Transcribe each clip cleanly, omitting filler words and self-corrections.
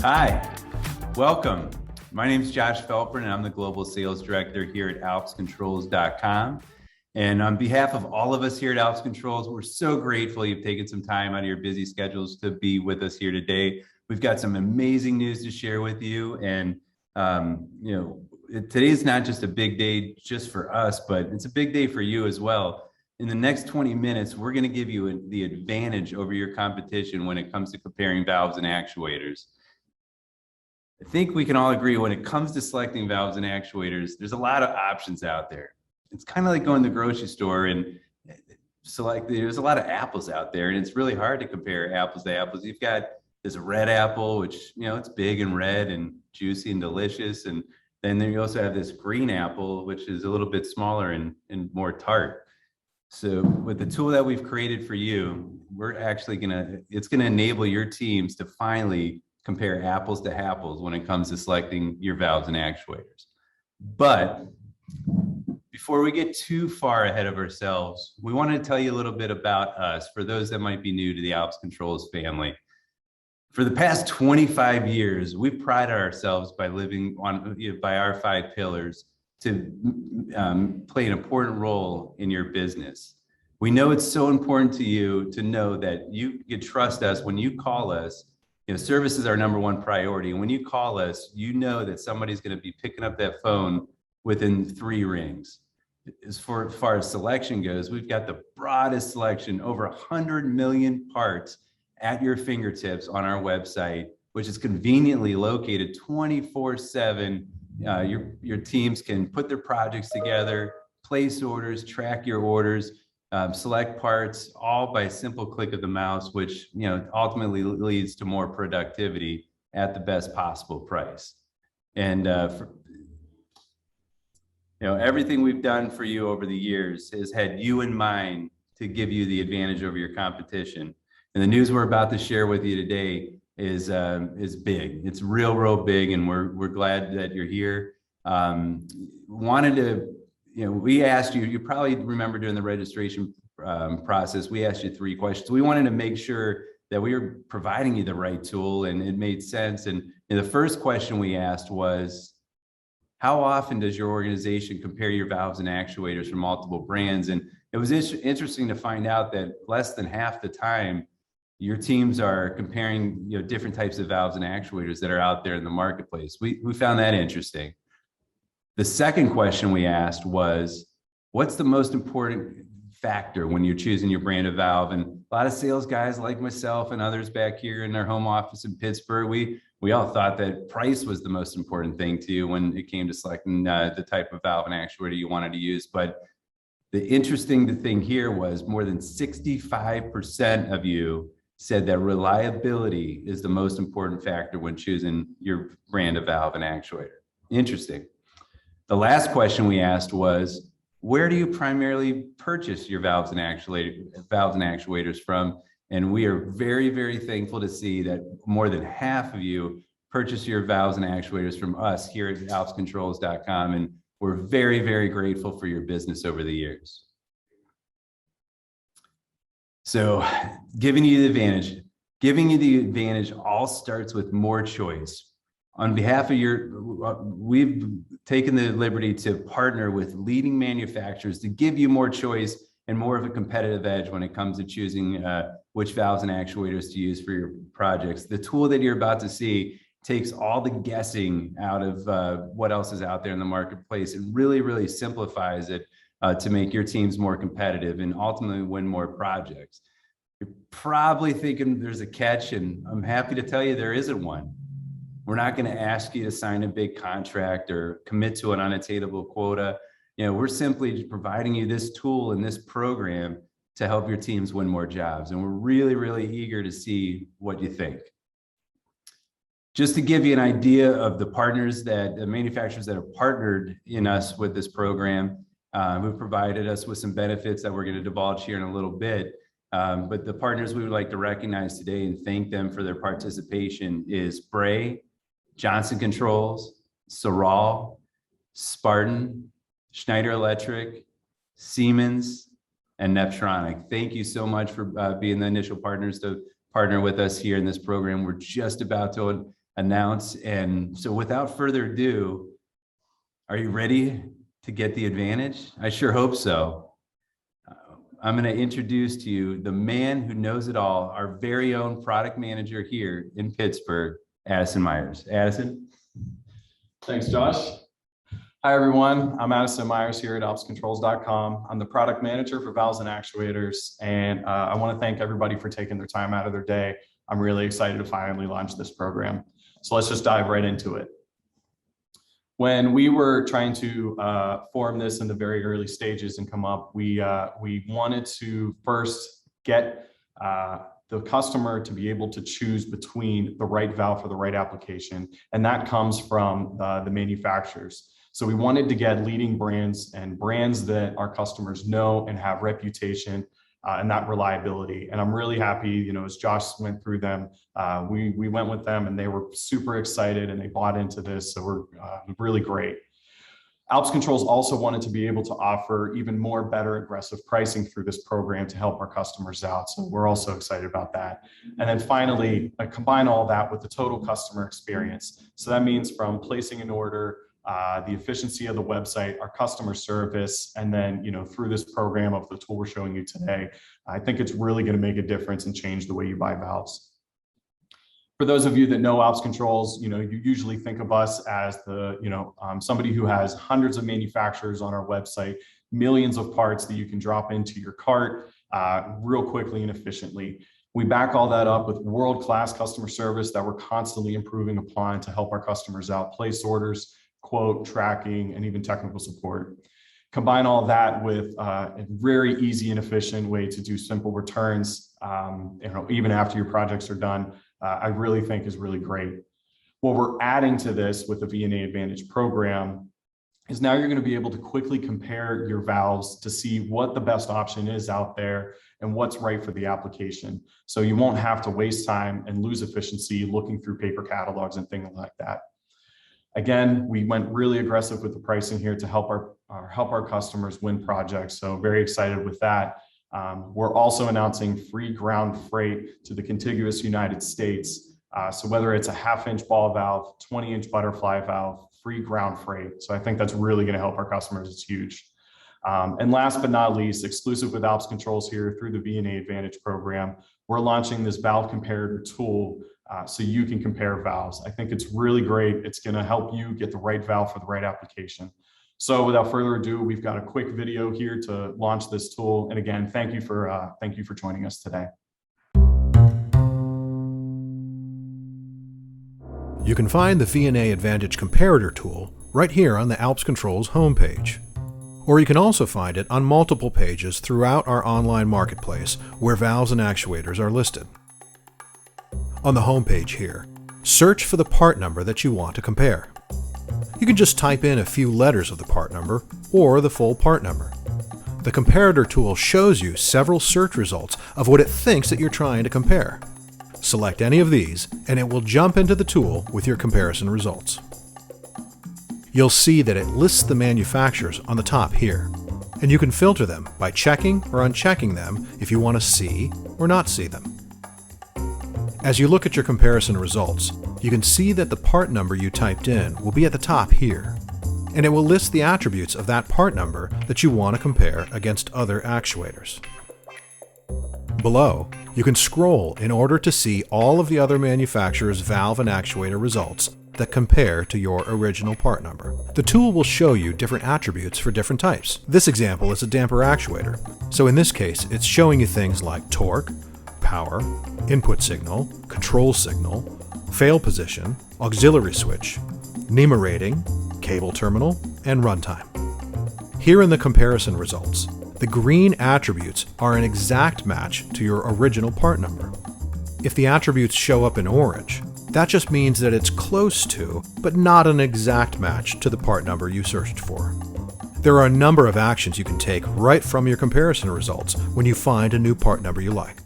Hi, welcome. My name is Josh Felperin, and I'm the Global Sales Director here at alpscontrols.com. And on behalf of all of us here at Alps Controls, we're so grateful you've taken some time out of your busy schedules to be with us here today. We've got some amazing news to share with you. And, today's not just a big day just for us, but it's a big day for you as well. In the next 20 minutes, we're going to give you the advantage over your competition when it comes to comparing valves and actuators. I think we can all agree when it comes to selecting valves and actuators, there's a lot of options out there. It's kind of like going to the grocery store and there's a lot of apples out there, and it's really hard to compare apples to apples. You've got this red apple, which, it's big and red and juicy and delicious. And then you also have this green apple, which is a little bit smaller and more tart. So with the tool that we've created for you, it's going to enable your teams to finally compare apples to apples when it comes to selecting your valves and actuators. But before we get too far ahead of ourselves, we want to tell you a little bit about us for those that might be new to the Alps Controls family. For the past 25 years, we've prided ourselves by living by our 5 pillars to play an important role in your business. We know it's so important to you to know that you trust us when you call us. Service is our #1 priority. And when you call us, you know that somebody's going to be picking up that phone within 3 rings. As far as selection goes, we've got the broadest selection, over 100 million parts at your fingertips on our website, which is conveniently located 24/7. Your teams can put their projects together, place orders, track your orders, select parts, all by a simple click of the mouse, which ultimately leads to more productivity at the best possible price. And everything we've done for you over the years has had you in mind to give you the advantage over your competition. And the news we're about to share with you today is big. It's real big, and we're glad that you're here. We asked you, you probably remember during the registration process, we asked you 3 questions. We wanted to make sure that we were providing you the right tool and it made sense. And the first question we asked was, how often does your organization compare your valves and actuators from multiple brands? And it was interesting to find out that less than half the time, your teams are comparing different types of valves and actuators that are out there in the marketplace. We found that interesting. The second question we asked was, what's the most important factor when you're choosing your brand of valve? And a lot of sales guys like myself and others back here in their home office in Pittsburgh, we all thought that price was the most important thing to you when it came to selecting the type of valve and actuator you wanted to use. But the interesting thing here was more than 65% of you said that reliability is the most important factor when choosing your brand of valve and actuator. Interesting. The last question we asked was, where do you primarily purchase your valves and actuators from? And we are very, very thankful to see that more than half of you purchase your valves and actuators from us here at alpscontrols.com. And we're very, very grateful for your business over the years. So giving you the advantage all starts with more choice. On behalf of we've taken the liberty to partner with leading manufacturers to give you more choice and more of a competitive edge when it comes to choosing which valves and actuators to use for your projects. The tool that you're about to see takes all the guessing out of what else is out there in the marketplace and really, really simplifies it to make your teams more competitive and ultimately win more projects. You're probably thinking there's a catch, and I'm happy to tell you there isn't one. We're not going to ask you to sign a big contract or commit to an unattainable quota. We're simply providing you this tool and this program to help your teams win more jobs. And we're really, really eager to see what you think. Just to give you an idea of the manufacturers that have partnered in us with this program, who provided us with some benefits that we're going to divulge here in a little bit. But the partners we would like to recognize today and thank them for their participation is Bray, Johnson Controls, Soral, Spartan, Schneider Electric, Siemens, and Neptronic. Thank you so much for being the initial partners to partner with us here in this program. We're just about to announce. And so without further ado, are you ready to get the advantage? I sure hope so. I'm going to introduce to you the man who knows it all, our very own product manager here in Pittsburgh, Addison Meyers. Addison. Thanks, Josh. Hi, everyone. I'm Addison Meyers here at alpscontrols.com. I'm the product manager for valves and actuators, and I want to thank everybody for taking their time out of their day. I'm really excited to finally launch this program. So let's just dive right into it. When we were trying to form this in the very early stages and come up, we wanted to first get the customer to be able to choose between the right valve for the right application, and that comes from the manufacturers. So we wanted to get leading brands and brands that our customers know and have reputation and that reliability. And I'm really happy, as Josh went through them, we went with them and they were super excited and they bought into this. So we're really great. Alps Controls also wanted to be able to offer even more better aggressive pricing through this program to help our customers out. So we're also excited about that. And then finally, combine all that with the total customer experience. So that means from placing an order, the efficiency of the website, our customer service, and then through this program of the tool we're showing you today, I think it's really going to make a difference and change the way you buy valves. For those of you that know Alps Controls, you usually think of us as the somebody who has hundreds of manufacturers on our website, millions of parts that you can drop into your cart real quickly and efficiently. We back all that up with world-class customer service that we're constantly improving upon to help our customers out, place orders, quote, tracking, and even technical support. Combine all that with a very easy and efficient way to do simple returns, even after your projects are done, I really think is really great. What we're adding to this with the V&A Advantage program is now you're going to be able to quickly compare your valves to see what the best option is out there and what's right for the application. So you won't have to waste time and lose efficiency looking through paper catalogs and things like that. Again, we went really aggressive with the pricing here to help our customers win projects. So very excited with that. We're also announcing free ground freight to the contiguous United States. So whether it's a 1/2-inch ball valve, 20-inch butterfly valve, free ground freight. So I think that's really going to help our customers. It's huge. And last but not least, exclusive with Alps Controls here through the V&A Advantage program, we're launching this valve comparator tool so you can compare valves. I think it's really great. It's going to help you get the right valve for the right application. So without further ado, we've got a quick video here to launch this tool. And again, thank you for joining us today. You can find the V&A Advantage comparator tool right here on the Alps Controls homepage. Or you can also find it on multiple pages throughout our online marketplace where valves and actuators are listed. On the homepage here, search for the part number that you want to compare. You can just type in a few letters of the part number or the full part number. The comparator tool shows you several search results of what it thinks that you're trying to compare. Select any of these and it will jump into the tool with your comparison results. You'll see that it lists the manufacturers on the top here, and you can filter them by checking or unchecking them if you want to see or not see them. As you look at your comparison results, you can see that the part number you typed in will be at the top here, and it will list the attributes of that part number that you want to compare against other actuators. Below, you can scroll in order to see all of the other manufacturers' valve and actuator results that compare to your original part number. The tool will show you different attributes for different types. This example is a damper actuator, so in this case it's showing you things like torque, power, input signal, control signal, fail position, auxiliary switch, NEMA rating, cable terminal, and runtime. Here in the comparison results, the green attributes are an exact match to your original part number. If the attributes show up in orange, that just means that it's close to, but not an exact match to the part number you searched for. There are a number of actions you can take right from your comparison results when you find a new part number you like.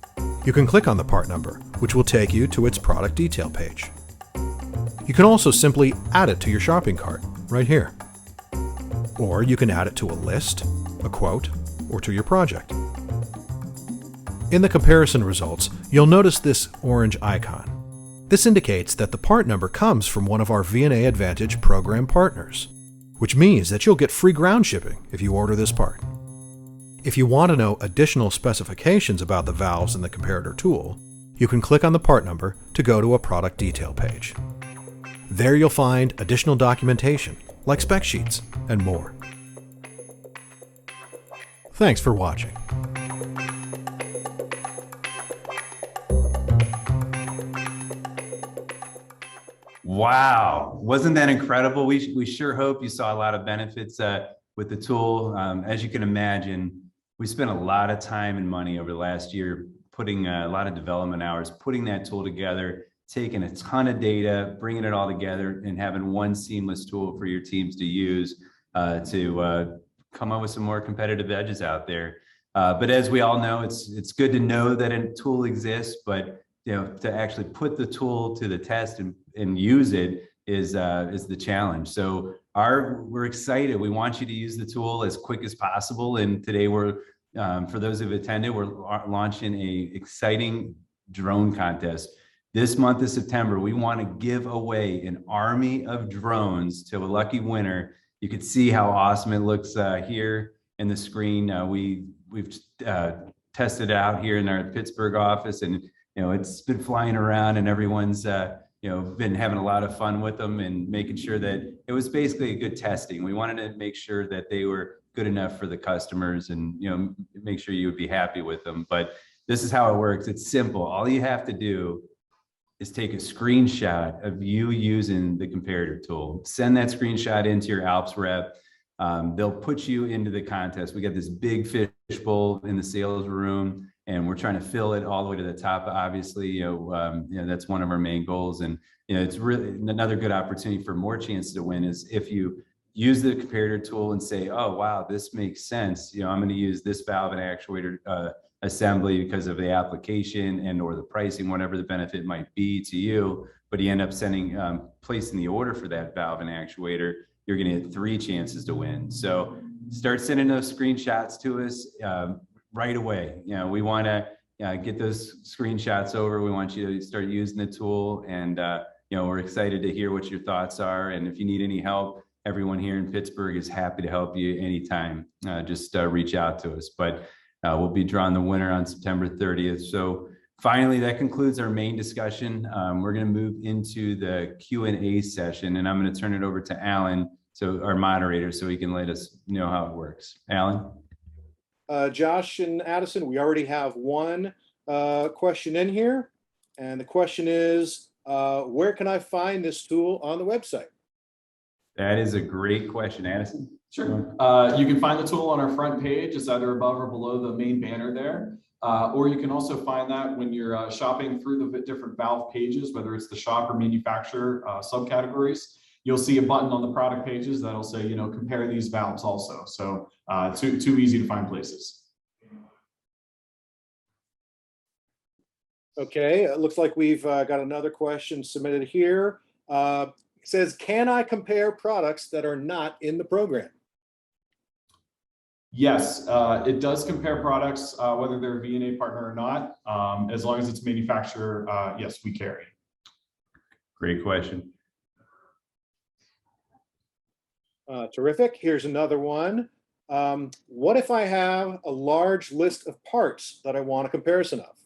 You can click on the part number, which will take you to its product detail page. You can also simply add it to your shopping cart right here. Or you can add it to a list, a quote, or to your project. In the comparison results, you'll notice this orange icon. This indicates that the part number comes from one of our V&A Advantage program partners, which means that you'll get free ground shipping if you order this part. If you want to know additional specifications about the valves in the comparator tool, you can click on the part number to go to a product detail page. There you'll find additional documentation, like spec sheets and more. Thanks for watching. Wow, wasn't that incredible? We sure hope you saw a lot of benefits with the tool. As you can imagine, we spent a lot of time and money over the last year putting a lot of development hours, putting that tool together, taking a ton of data, bringing it all together, and having one seamless tool for your teams to use to come up with some more competitive edges out there. But as we all know, it's good to know that a tool exists, but to actually put the tool to the test and use it is the challenge. So we're excited. We want you to use the tool as quick as possible. And today for those who've attended, we're launching a exciting drone contest. This month of September, we want to give away an army of drones to a lucky winner. You can see how awesome it looks here in the screen. We've tested it out here in our Pittsburgh office, and it's been flying around, and everyone's been having a lot of fun with them and making sure that it was basically a good testing. We wanted to make sure that they were good enough for the customers and make sure you would be happy with them. But this is how it works. It's simple. All you have to do is take a screenshot of you using the comparator tool. Send that screenshot into your Alps rep. They'll put you into the contest. We got this big fishbowl in the sales room, and we're trying to fill it all the way to the top. Obviously, that's one of our main goals. And it's really another good opportunity for more chances to win is if you use the comparator tool and say, oh, wow, this makes sense. I'm going to use this valve and actuator assembly because of the application and or the pricing, whatever the benefit might be to you. But you end up placing the order for that valve and actuator. You're going to get 3 chances to win. So start sending those screenshots to us right away. We want to get those screenshots over. We want you to start using the tool, and we're excited to hear what your thoughts are. And if you need any help, everyone here in Pittsburgh is happy to help you anytime. Just reach out to us. But we'll be drawing the winner on September 30th. So finally, that concludes our main discussion. We're going to move into the Q&A session, and I'm going to turn it over to Alan, so our moderator, so he can let us know how it works. Alan? Josh and Addison, we already have one question in here. And the question is, where can I find this tool on the website? That is a great question, Addison. Sure. You can find the tool on our front page. It's either above or below the main banner there. Or you can also find that when you're shopping through the different valve pages, whether it's the shop or manufacturer subcategories. You'll see a button on the product pages that'll say, compare these valves also. So two easy to find places. Okay, it looks like we've got another question submitted here. It says, can I compare products that are not in the program? Yes, it does compare products, whether they're a V&A partner or not. As long as it's manufacturer, yes, we carry. Great question. Terrific. Here's another one. What if I have a large list of parts that I want a comparison of?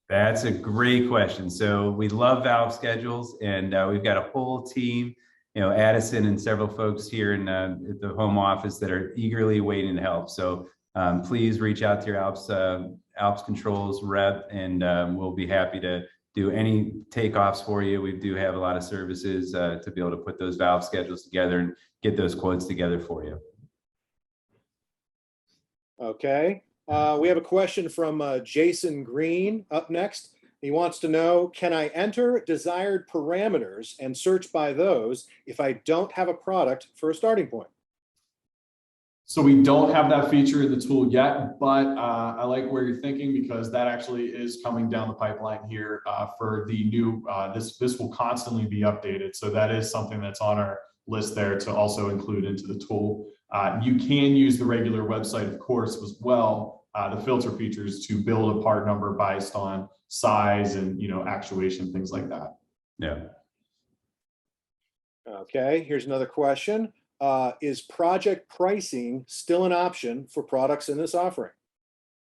That's a great question. So we love valve schedules, and we've got a whole team, Addison and several folks here at the home office that are eagerly waiting to help. So please reach out to your Alps Controls rep, and we'll be happy to do any takeoffs for you. We do have a lot of services to be able to put those valve schedules together and get those quotes together for you. Okay. We have a question from Jason Green up next. He wants to know, can I enter desired parameters and search by those if I don't have a product for a starting point? So we don't have that feature in the tool yet, but I like where you're thinking, because that actually is coming down the pipeline here for the new, this will constantly be updated. So that is something that's on our list there to also include into the tool. You can use the regular website, of course, as well, the filter features to build a part number based on size and, actuation, things like that. Yeah. Okay, here's another question. Is project pricing still an option for products in this offering?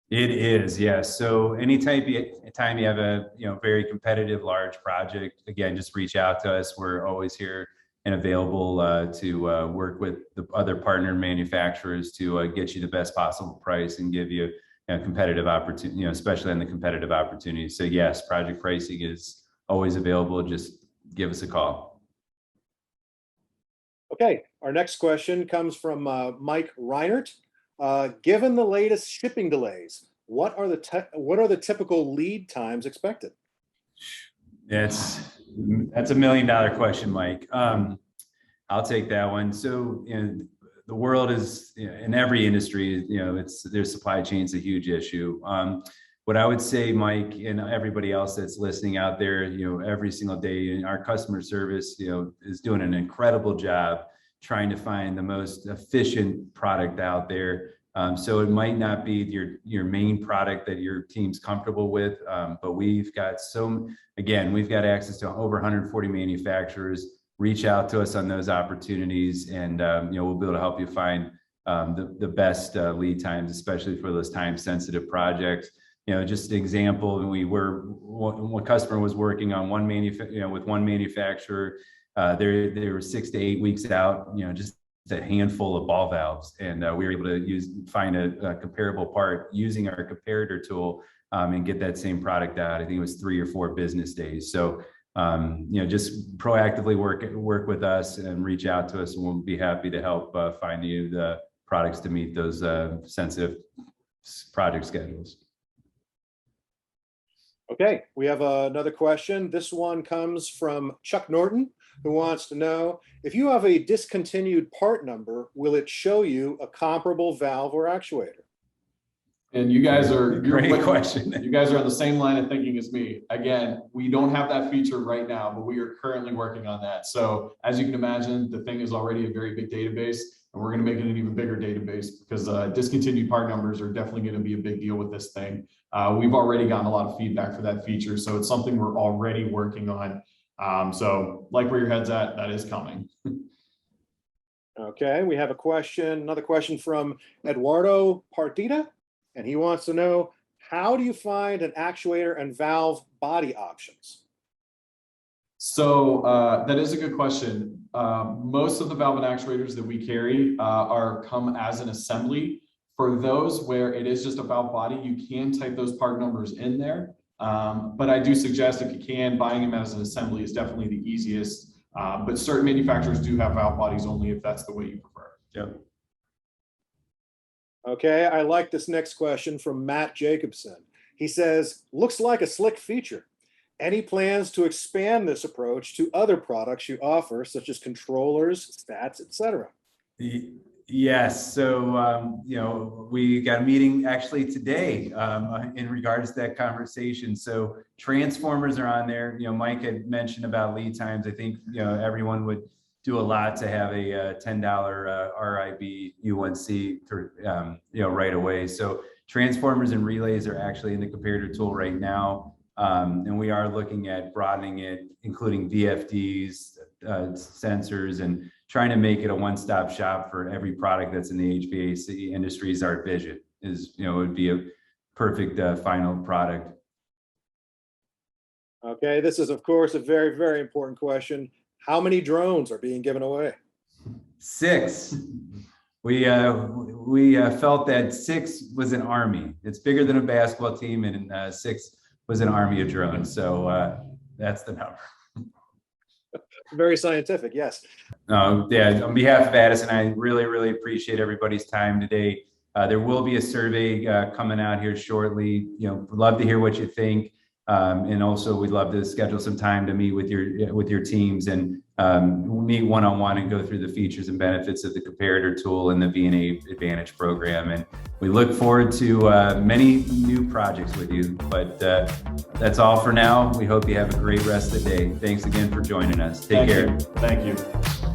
It is, yes. So anytime you have a very competitive large project, again, just reach out to us. We're always here and available to work with the other partner manufacturers to get you the best possible price and give you a competitive opportunity, especially on the competitive opportunities. So yes, project pricing is always available. Just give us a call. Okay, our next question comes from Mike Reinert. Given the latest shipping delays, what are the typical lead times expected? That's a $1 million question, Mike. I'll take that one. So the world is in every industry, their supply chain is a huge issue. What I would say, Mike, and everybody else that's listening out there, every single day, our customer service, is doing an incredible job trying to find the most efficient product out there. So it might not be your main product that your team's comfortable with, but we've got access to over 140 manufacturers. Reach out to us on those opportunities, and we'll be able to help you find the best lead times, especially for those time-sensitive projects. Just an example, one customer was working on with one manufacturer. They were 6 to 8 weeks out. Just a handful of ball valves, and we were able to find a comparable part using our comparator tool and get that same product out. I think it was 3 or 4 business days. So just proactively work with us and reach out to us, and we'll be happy to help find you the products to meet those sensitive project schedules. Okay, we have another question. This one comes from Chuck Norton, who wants to know, if you have a discontinued part number, will it show you a comparable valve or actuator? And you guys are great question. You guys are on the same line of thinking as me. Again, we don't have that feature right now, but we are currently working on that. So as you can imagine, the thing is already a very big database, and we're going to make it an even bigger database because discontinued part numbers are definitely going to be a big deal with this thing. We've already gotten a lot of feedback for that feature, so it's something we're already working on. So like where your head's at, that is coming. Okay, we have another question from Eduardo Partida, and he wants to know, how do you find an actuator and valve body options? So that is a good question. Most of the valve and actuators that we carry come as an assembly. For those where it is just a valve body, you can type those part numbers in there. But I do suggest, if you can, buying them as an assembly is definitely the easiest. But certain manufacturers do have valve bodies only if that's the way you prefer. Yep. Okay, I like this next question from Matt Jacobson. He says, looks like a slick feature. Any plans to expand this approach to other products you offer, such as controllers, stats, etc.? Yes. So, we got a meeting actually today in regards to that conversation. So transformers are on there. Mike had mentioned about lead times. I think, everyone would do a lot to have a $10 RIB UNC, right away. So transformers and relays are actually in the comparator tool right now. And we are looking at broadening it, including VFDs, sensors, and trying to make it a one-stop shop for every product that's in the HVAC industry. Is our vision, it would be a perfect final product. Okay, this is, of course, a very, very important question. How many drones are being given away? 6. We felt that 6 was an army. It's bigger than a basketball team, and 6 was an army of drones. So that's the number. Very scientific, yes. Yeah, on behalf of Addison, I really, really appreciate everybody's time today. There will be a survey coming out here shortly. Love to hear what you think. And also, we'd love to schedule some time to meet with your teams and meet one-on-one and go through the features and benefits of the comparator tool and the V&A Advantage program. And we look forward to many new projects with you. But that's all for now. We hope you have a great rest of the day. Thanks again for joining us. Take care. Thank you.